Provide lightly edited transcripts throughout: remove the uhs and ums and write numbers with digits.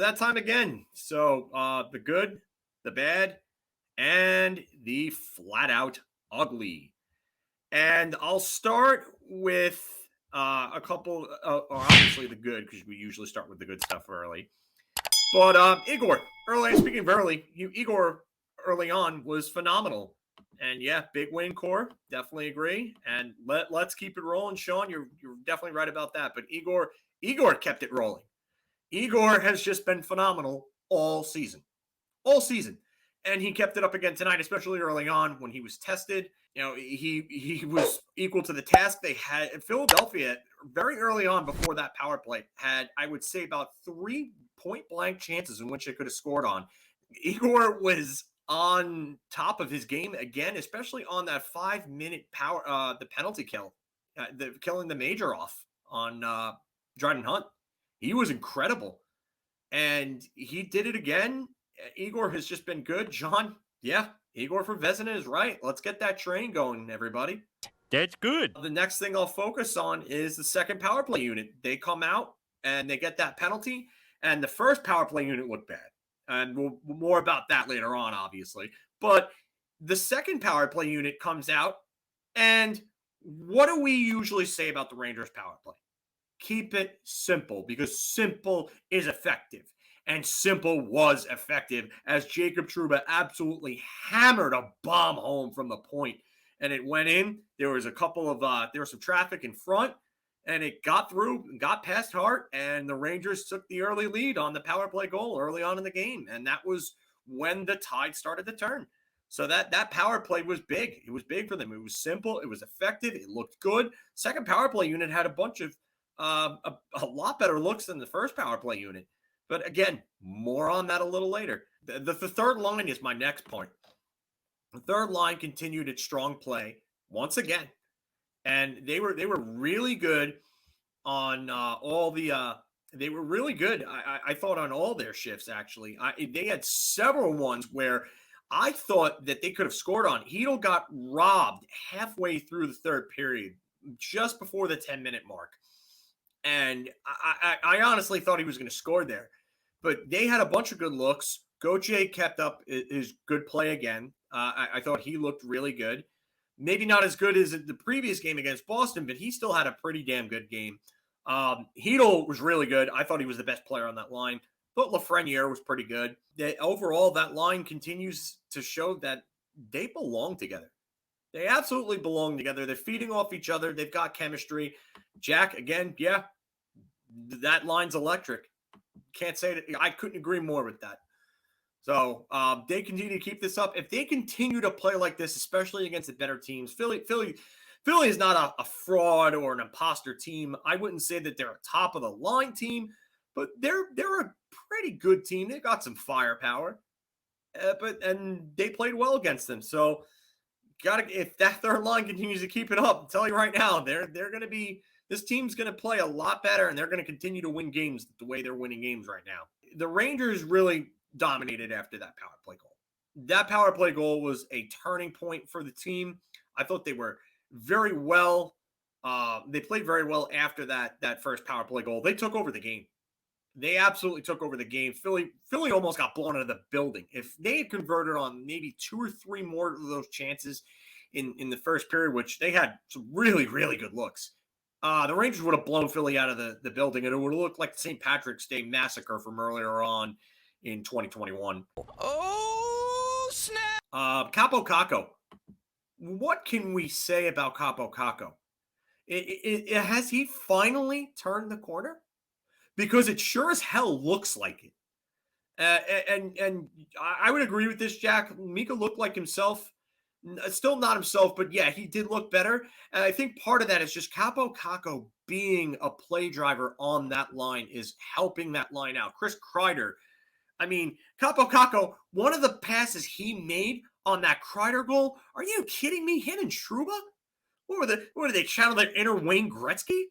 that time again. So the good, the bad, and the flat out ugly. And I'll start with a couple, or obviously the good, because we usually start with the good stuff early. But Igor, speaking of early, Igor early on was phenomenal. And yeah, big win core, definitely agree. And let's keep it rolling, Sean. You're definitely right about that. But Igor kept it rolling. Igor has just been phenomenal all season. And he kept it up again tonight, especially early on when he was tested. You know, he was equal to the task. They had Philadelphia very early on before that power play had, I would say, about 3 point-blank chances in which they could have scored on. Igor was on top of his game again, especially on that 5-minute power, the penalty kill, killing the major off on Dryden Hunt. He was incredible. And he did it again. Igor has just been good. John, yeah, Igor for Vezina is right. Let's get that train going, everybody. That's good. The next thing I'll focus on is the second power play unit. They come out and they get that penalty, and the first power play unit looked bad. And we'll more about that later on, obviously. But the second power play unit comes out, and what do we usually say about the Rangers power play? Keep it simple, because simple is effective. And simple was effective as Jacob Trouba absolutely hammered a bomb home from the point. And it went in. There was a couple of, there was some traffic in front, and it got through, got past Hart, and the Rangers took the early lead on the power play goal early on in the game. And that was when the tide started to turn. So that power play was big. It was big for them. It was simple. It was effective. It looked good. Second power play unit had a bunch of, a lot better looks than the first power play unit. But again, more on that a little later. The third line is my next point. The third line continued its strong play once again. And they were really good on all the they were really good. I thought on all their shifts, actually. They had several ones where I thought that they could have scored on. Chytil got robbed halfway through the third period, just before the 10-minute mark. And I honestly thought he was going to score there. But they had a bunch of good looks. Gauthier kept up his good play again. I thought he looked really good. Maybe not as good as the previous game against Boston, but he still had a pretty damn good game. Chytil was really good. I thought he was the best player on that line. But Lafreniere was pretty good. Overall, that line continues to show that they belong together. They absolutely belong together. They're feeding off each other. They've got chemistry. Jack, again, yeah, that line's electric. Can't say that. I couldn't agree more with that. So they continue to keep this up. If they continue to play like this, especially against the better teams, Philly is not a fraud or an imposter team. I wouldn't say that they're a top of the line team, but they're a pretty good team. They've got some firepower, and they played well against them. So if that third line continues to keep it up, I'll tell you right now, they're going to be. This team's going to play a lot better, and they're going to continue to win games the way they're winning games right now. The Rangers really dominated after that power play goal. That power play goal was a turning point for the team. I thought they were very well. They played very well after that first power play goal. They took over the game. They absolutely took over the game. Philly almost got blown out of the building. If they had converted on maybe 2 or 3 more of those chances in the first period, which they had some really, really good looks, the Rangers would have blown Philly out of the building, and it would have looked like the St. Patrick's Day massacre from earlier on in 2021. Oh, snap! Kakko. What can we say about Kakko? Has he finally turned the corner? Because it sure as hell looks like it. And I would agree with this, Jack. Mika looked like himself. Still not himself, but yeah, he did look better. And I think part of that is just Kakko being a play driver on that line is helping that line out. Chris Kreider, I mean, Kakko, one of the passes he made on that Kreider goal, are you kidding me? Him and Trouba? What were they channeling their inner Wayne Gretzky?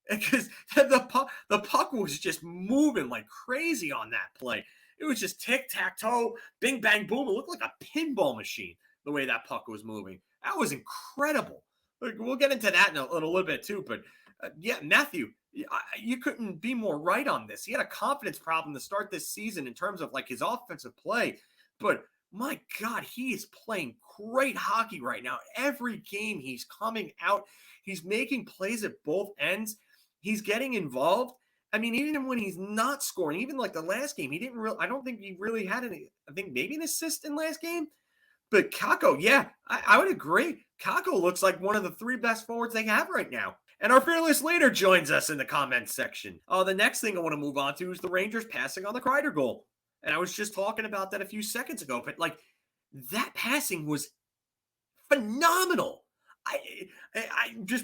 Because the puck was just moving like crazy on that play. It was just tic-tac-toe, bing, bang, boom. It looked like a pinball machine the way that puck was moving. That was incredible. We'll get into that in a little bit too, but Yeah, Matthew, you couldn't be more right on this. He had a confidence problem to start this season in terms of like his offensive play, but my God, he is playing great hockey right now. Every game he's coming out, he's making plays at both ends. He's getting involved. I mean, even when he's not scoring, even like the last game, he didn't really, I don't think he really had any, I think maybe an assist in last game. But Kakko, yeah, I would agree. Kakko looks like one of the 3 best forwards they have right now. And our fearless leader joins us in the comments section. The next thing I want to move on to is the Rangers passing on the Kreider goal. And I was just talking about that a few seconds ago, but like that passing was phenomenal.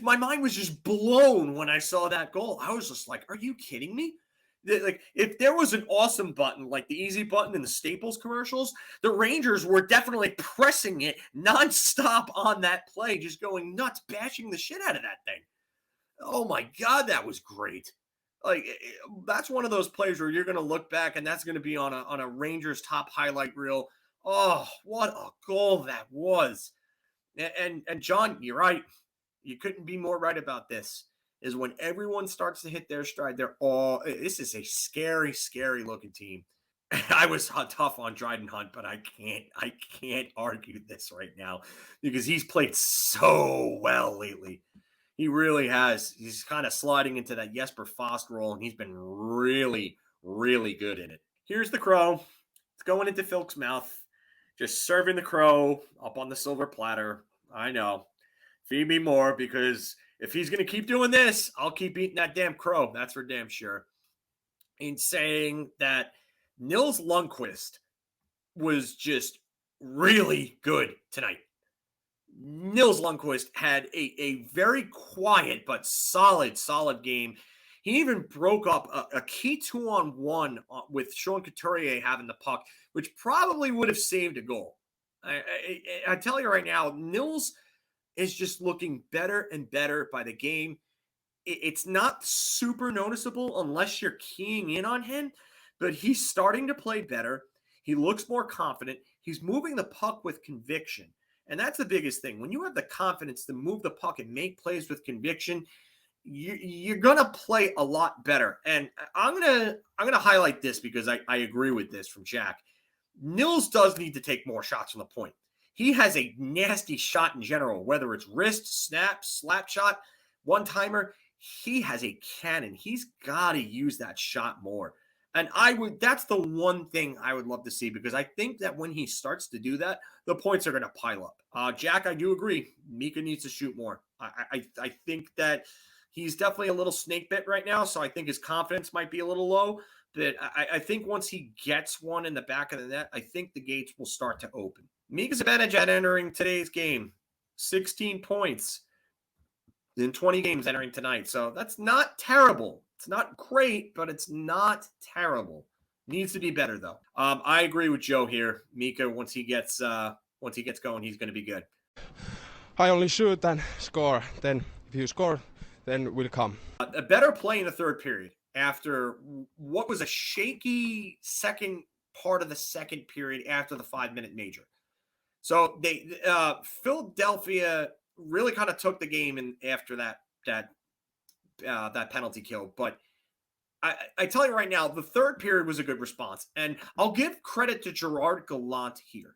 My mind was just blown when I saw that goal. I was just like, are you kidding me? Like, if there was an awesome button, like the easy button in the Staples commercials, the Rangers were definitely pressing it nonstop on that play, just going nuts, bashing the shit out of that thing. Oh my God, that was great. Like, that's one of those plays where you're going to look back and that's going to be on a Rangers top highlight reel. Oh, what a goal that was. And John, you're right. You couldn't be more right about this. Is when everyone starts to hit their stride, this is a scary, scary looking team. I was tough on Dryden Hunt, but I can't argue this right now because he's played so well lately. He really has. He's kind of sliding into that Jesper Fast role, and he's been really, really good in it. Here's the crow. It's going into Filk's mouth. Just serving the crow up on the silver platter. I know. Feed me more, because if he's going to keep doing this, I'll keep eating that damn crow. That's for damn sure. In saying that Nils Lundqvist was just really good tonight. Nils Lundqvist had a very quiet but solid game. He even broke up a key 2-on-1 with Sean Couturier having the puck, which probably would have saved a goal. I tell you right now, Nils is just looking better and better by the game. It's not super noticeable unless you're keying in on him, but he's starting to play better. He looks more confident. He's moving the puck with conviction. And that's the biggest thing. When you have the confidence to move the puck and make plays with conviction, you're going to play a lot better. And I'm going to highlight this because I agree with this from Jack. Nils does need to take more shots from the point. He has a nasty shot in general, whether it's wrist, snap, slap shot, one-timer. He has a cannon. He's got to use that shot more. And that's the one thing I would love to see, because I think that when he starts to do that, the points are going to pile up. Jack, I do agree. Mika needs to shoot more. I think that he's definitely a little snake bit right now, so I think his confidence might be a little low. But I think once he gets one in the back of the net, I think the gates will start to open. Mika Zibanejad entering today's game, 16 points in 20 games entering tonight. So that's not terrible. It's not great, but it's not terrible. Needs to be better, though. I agree with Joe here. Mika, once he gets going, he's going to be good. I only shoot and score. Then if you score, then we'll come. A better play in the third period after what was a shaky second part of the second period after the 5-minute major. So Philadelphia really kind of took the game in after that penalty kill. But I tell you right now, the third period was a good response. And I'll give credit to Gerard Gallant here.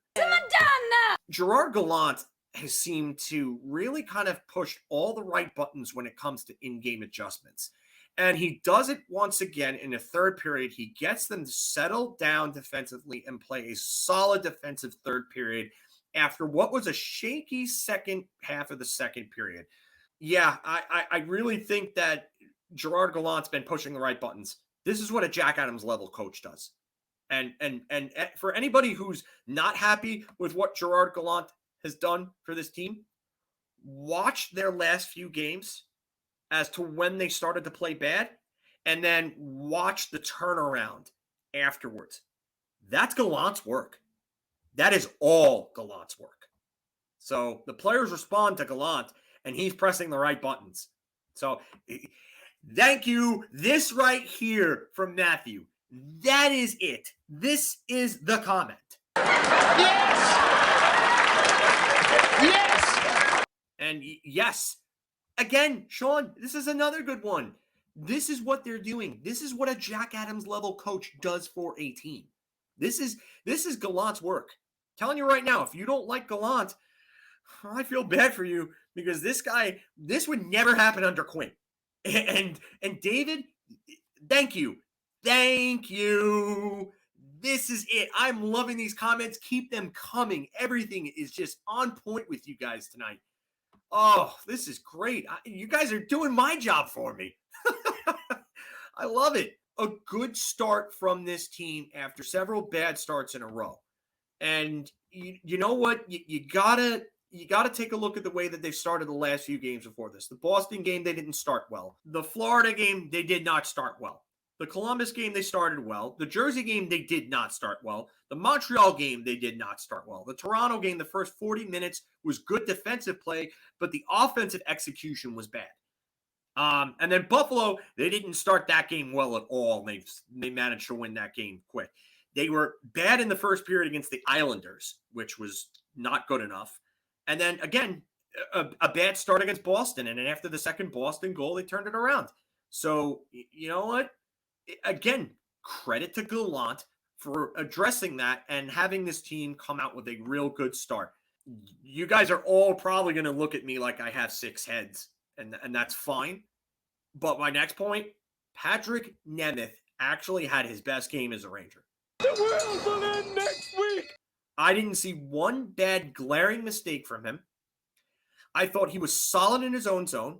Gerard Gallant has seemed to really kind of push all the right buttons when it comes to in-game adjustments. And he does it once again in the third period. He gets them to settle down defensively and play a solid defensive third period after what was a shaky second half of the second period. Yeah, I really think that Gerard Gallant's been pushing the right buttons. This is what a Jack Adams level coach does. And for anybody who's not happy with what Gerard Gallant has done for this team, watch their last few games as to when they started to play bad, and then watch the turnaround afterwards. That's Gallant's work. That is all Gallant's work. So the players respond to Gallant, and he's pressing the right buttons. So thank you. This right here from Matthew. That is it. This is the comment. Yes! Yes! And yes, Again, Sean, this is another good one. This is what they're doing. This is what a Jack Adams level coach does for a team. This is Gallant's work. Telling you right now, if you don't like Gallant, I feel bad for you because this would never happen under Quinn. And David, thank you. Thank you. This is it. I'm loving these comments. Keep them coming. Everything is just on point with you guys tonight. Oh, this is great. You guys are doing my job for me. I love it. A good start from this team after several bad starts in a row. And you know what? You gotta take a look at the way that they've started the last few games before this. The Boston game, they didn't start well. The Florida game, they did not start well. The Columbus game, they started well. The Jersey game, they did not start well. The Montreal game, they did not start well. The Toronto game, the first 40 minutes was good defensive play, but the offensive execution was bad. And then Buffalo, they didn't start that game well at all. They managed to win that game quick. They were bad in the first period against the Islanders, which was not good enough. And then, again, a bad start against Boston. And then after the second Boston goal, they turned it around. So, you know what? Again, credit to Gallant for addressing that and having this team come out with a real good start. You guys are all probably going to look at me like I have 6 heads, and that's fine. But my next point, Patrick Nemeth actually had his best game as a Ranger. The world will end next week. I didn't see one bad glaring mistake from him. I thought he was solid in his own zone.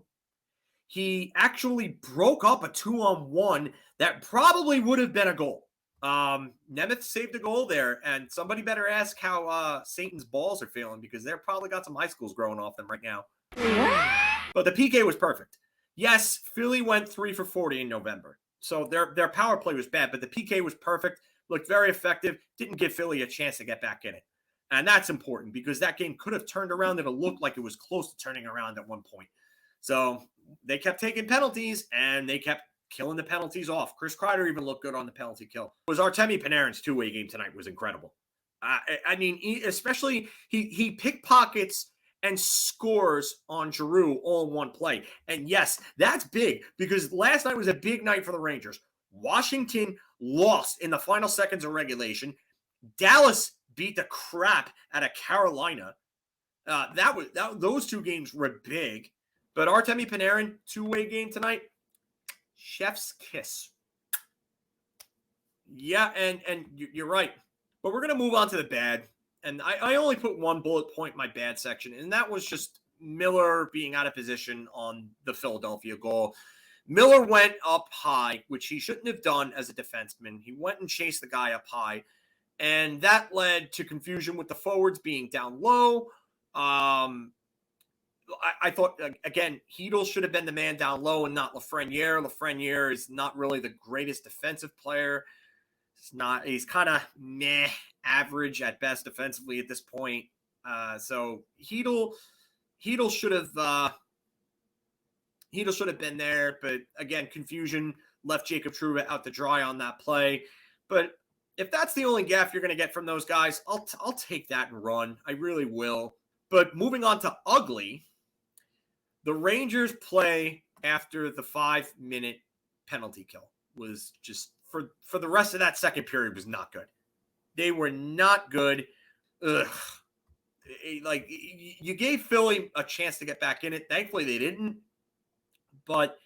He actually broke up a 2-on-1 that probably would have been a goal. Nemeth saved a goal there, and somebody better ask how Satan's balls are feeling because they're probably got some icicles growing off them right now. But the PK was perfect. Yes, Philly went 3 for 40 in November. So their power play was bad, but the PK was perfect, looked very effective, didn't give Philly a chance to get back in it. And that's important because that game could have turned around and it looked like it was close to turning around at one point. So they kept taking penalties and they kept killing the penalties off. Chris Kreider even looked good on the penalty kill. It was Artemi Panarin's two-way game tonight was incredible. I mean, he pickpockets and scores on Giroux all in one play. And yes, that's big because last night was a big night for the Rangers. Washington lost in the final seconds of regulation. Dallas beat the crap out of Carolina. Those two games were big. But Artemi Panarin, two-way game tonight, chef's kiss. Yeah, and you're right. But we're going to move on to the bad. And I only put one bullet point in my bad section, and that was just Miller being out of position on the Philadelphia goal. Miller went up high, which he shouldn't have done as a defenseman. He went and chased the guy up high, and that led to confusion with the forwards being down low. I thought, again, Chytil should have been the man down low and not Lafreniere. Lafreniere is not really the greatest defensive player. He's kind of meh, average at best defensively at this point. So Chytil should have been there, but again, confusion left Jacob Trouba out to dry on that play. But if that's the only gaffe you're going to get from those guys, I'll take that and run. I really will. But moving on to ugly, the Rangers play after the 5-minute penalty kill was just for the rest of that second period was not good. They were not good. Ugh. Like you gave Philly a chance to get back in it. Thankfully they didn't, but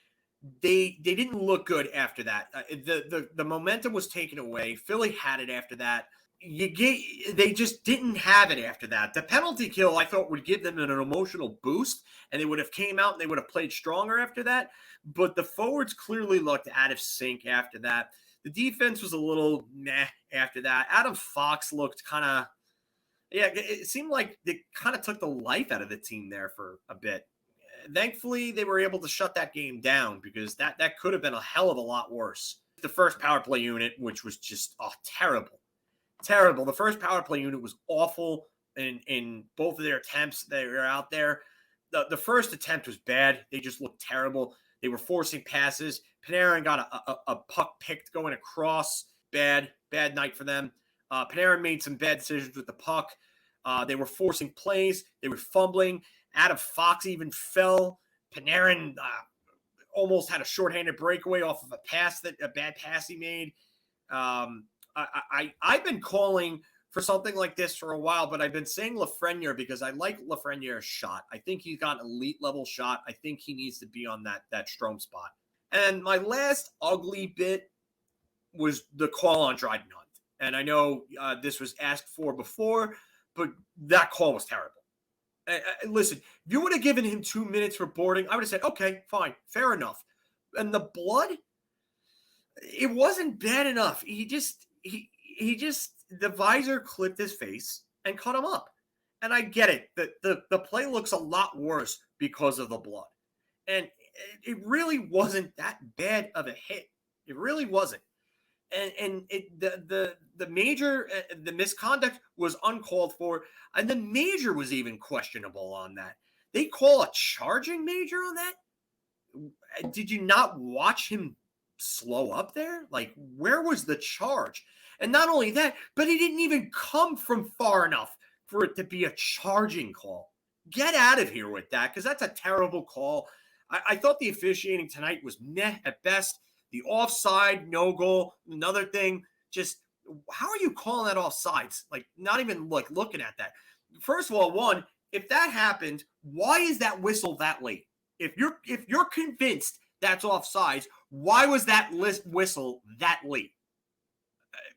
they didn't look good after that. The momentum was taken away. Philly had it after that. They just didn't have it after that. The penalty kill, I thought, would give them an emotional boost, and they would have came out and they would have played stronger after that. But the forwards clearly looked out of sync after that. The defense was a little meh after that. Adam Fox looked kind of, it seemed like they kind of took the life out of the team there for a bit. Thankfully, they were able to shut that game down because that could have been a hell of a lot worse. The first power play unit, which was just terrible. Terrible. The first power play unit was awful in both of their attempts that were out there. The first attempt was bad. They just looked terrible. They were forcing passes. Panarin got a puck picked going across. Bad night for them. Panarin made some bad decisions with the puck. They were forcing plays. They were fumbling. Adam Fox even fell. Panarin almost had a shorthanded breakaway off of a bad pass he made. I've been calling for something like this for a while, but I've been saying Lafreniere because I like Lafreniere's shot. I think he's got an elite level shot. I think he needs to be on that Strome spot. And my last ugly bit was the call on Dryden Hunt. And I know this was asked for before, but that call was terrible. Listen, if you would have given him 2 minutes for boarding, I would have said, okay, fine, fair enough. And the blood, it wasn't bad enough. He just, the visor clipped his face and cut him up. And I get it. The play looks a lot worse because of the blood. And it really wasn't that bad of a hit. It really wasn't. And the major, the misconduct was uncalled for. And the major was even questionable on that. They call a charging major on that? Did you not watch him slow up there? Like, where was the charge? And not only that, but he didn't even come from far enough for it to be a charging call. Get out of here with that, because that's a terrible call. I thought the officiating tonight was meh at best. The offside, no goal, another thing. Just, how are you calling that offsides? Like, not even like looking at that. First of all, one, if that happened, why is that whistle that late? If you're convinced that's offsides, why was that whistle that late?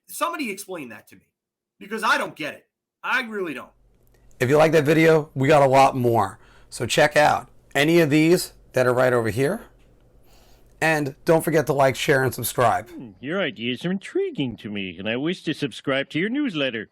Somebody explain that to me, because I don't get it. I really don't. If you like that video, we got a lot more. So check out any of these that are right over here. And don't forget to like, share, and subscribe. Your ideas are intriguing to me, and I wish to subscribe to your newsletter.